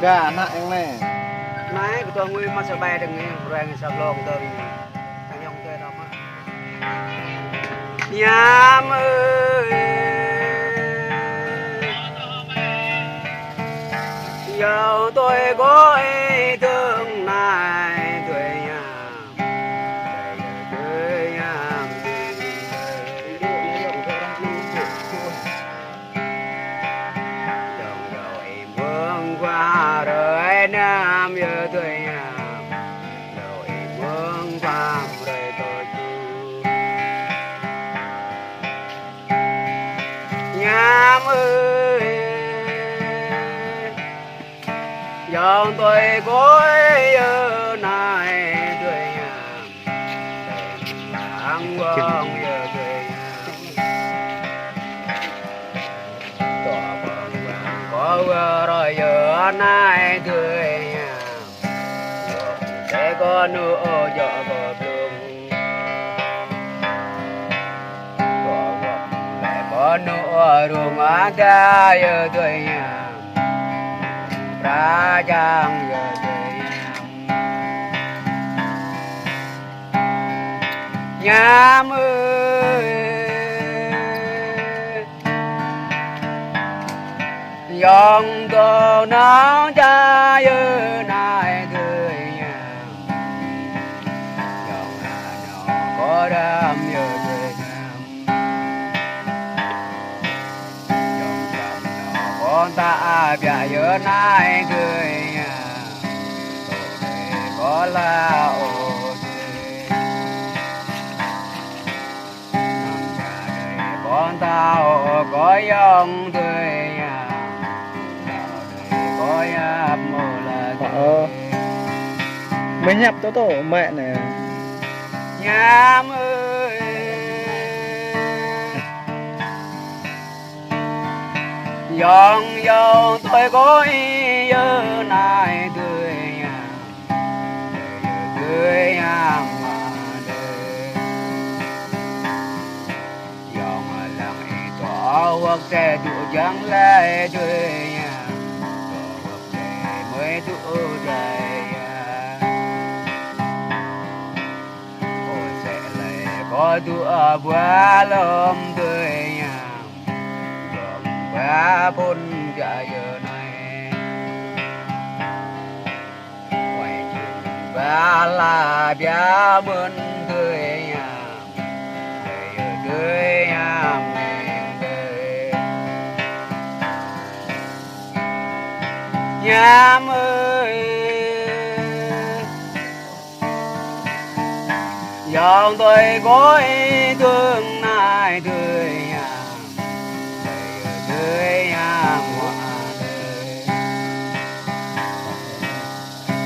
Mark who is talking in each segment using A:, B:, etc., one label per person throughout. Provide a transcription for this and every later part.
A: Gà anak yang này.
B: Nãy của tôi nguyên mà sẽ bay được nghe rèn sập lồng tôi thằng nhông tôi đâu mà nhám ơi giờ tôi có ý thương này tuổi nhám tuổi nhám dòng rồi vương qua rồi nam giờ tuổi nhám rồi vương phạm rồi tôi nhám ơi dòng tôi gối ở này tuổi nhám lãng quang giờ tuổi nhám tỏ vòng vàng có rồi giờ này tuổi nhám sẽ có nữa giờ có đường có nữa đường ada giờ tuổi nhám ra giang giờ tuổi nhám ơi dòng đồ nắng cha giờ này tuổi nhám dòng nhỏ có đam giờ tuổi nhám dòng chậm nhỏ con ta bia giờ này tuổi nhám có là ô con tao có dòng tuổi nhám có nhập mồ là
A: Mới nhập tổ mẹ này.
B: nhám ơi dòng dòng tôi có ý giờ này tuổi nhám tuổi nhám mà đời dòng lặng ý tỏ hoặc sẽ tụ chẳng lại tuổi nhám tỏ hoặc sẽ mới tụ dài ôi sẽ lại có tụ ở quá lắm tuổi nhám dòng ba bốn dạ giờ này quay chừng ba là bia mơn tuổi nhám đời tuổi nhám mình đời nhám ơi dòng tôi có ý thương này tuổi nhám đời nhám hoa đời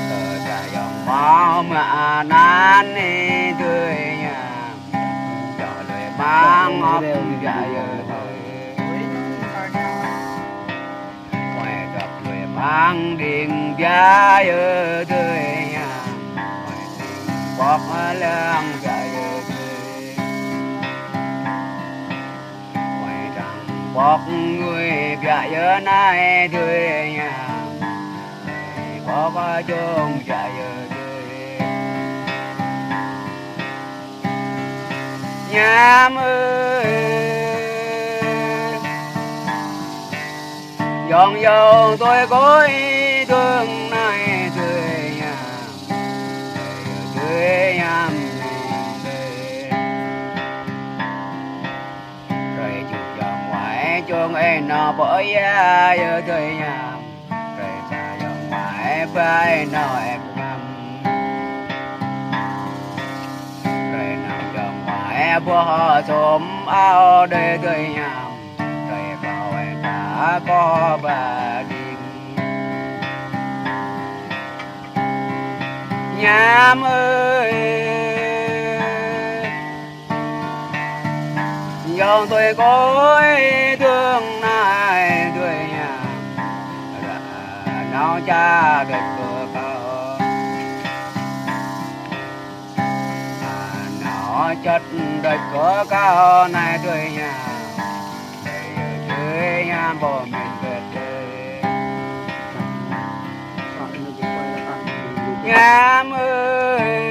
B: tờ ta dòng máu mà nán đi tuổi nhám cho lời mang ngọc dạ giờ đời ngoài gặp lời mang điện giá giờ tuổi nhám ngoài tình bọc lăng dạ giờ đời ngoài rằng bọc người dạ giờ này tuổi nhám bọc chung dạ giờ đời nhám ơi dòng dòng tôi có ý thương này tuổi nhám tuổi nhám mình đời rồi chụp dòng ngoại chuông ấy nó bỏ ra giờ tuổi nhám rồi xa dòng ngoại phải nó em ngâm rồi nằm dòng ngoại bỏ xôm áo đời tuổi nhám rồi vào em đã có bà đêm nhám ơi dòng tôi có ý thương này tuổi nhám nào cha được cửa cao nó chất được cửa cao này tuổi nhám tuổi nhám bỏ mình về đời ngam ơi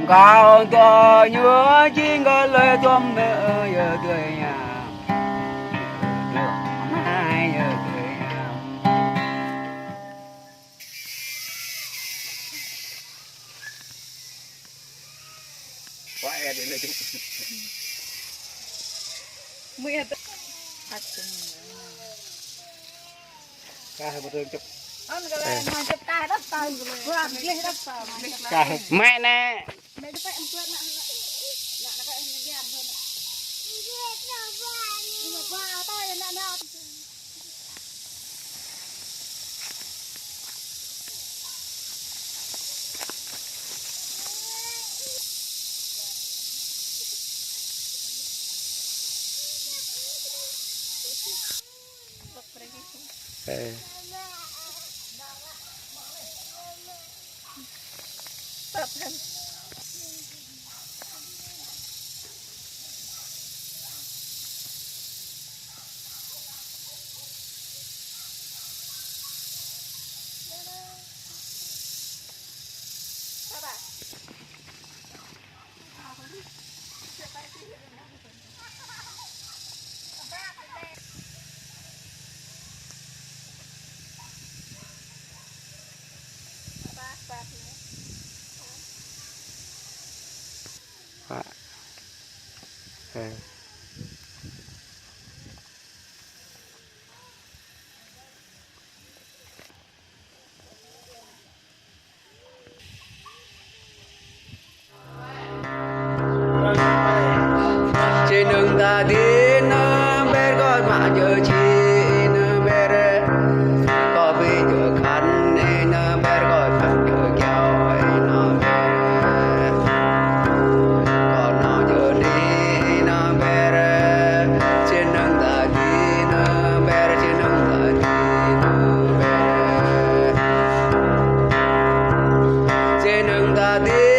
B: cao to nhớ chính có lời tôm mẹ ơi giờ tuổi nhà hai giờ tuổi nhà quá e đến đây chứ
C: mười thật
A: ca một đường chụp
C: ăn cái này mà chụp cài đất tàu vừa ăn cái đất tàu
A: ca
B: mẹ nè
C: mấy đứa phải ăn cơm nè nè nó phải ăn cái ăn thôi nhưng mà qua tay nè nè tập lên
B: trên đường ta đi nó bé con mà nhớ chi nó bé đấy có vì nhớ khăn nên nó bé gọi phải nhớ kéo nó bé còn nó nhớ đi nó bé đấy trên đường ta đi nó bé đấy trên đường ta đi nó bé đấy trên đường ta đi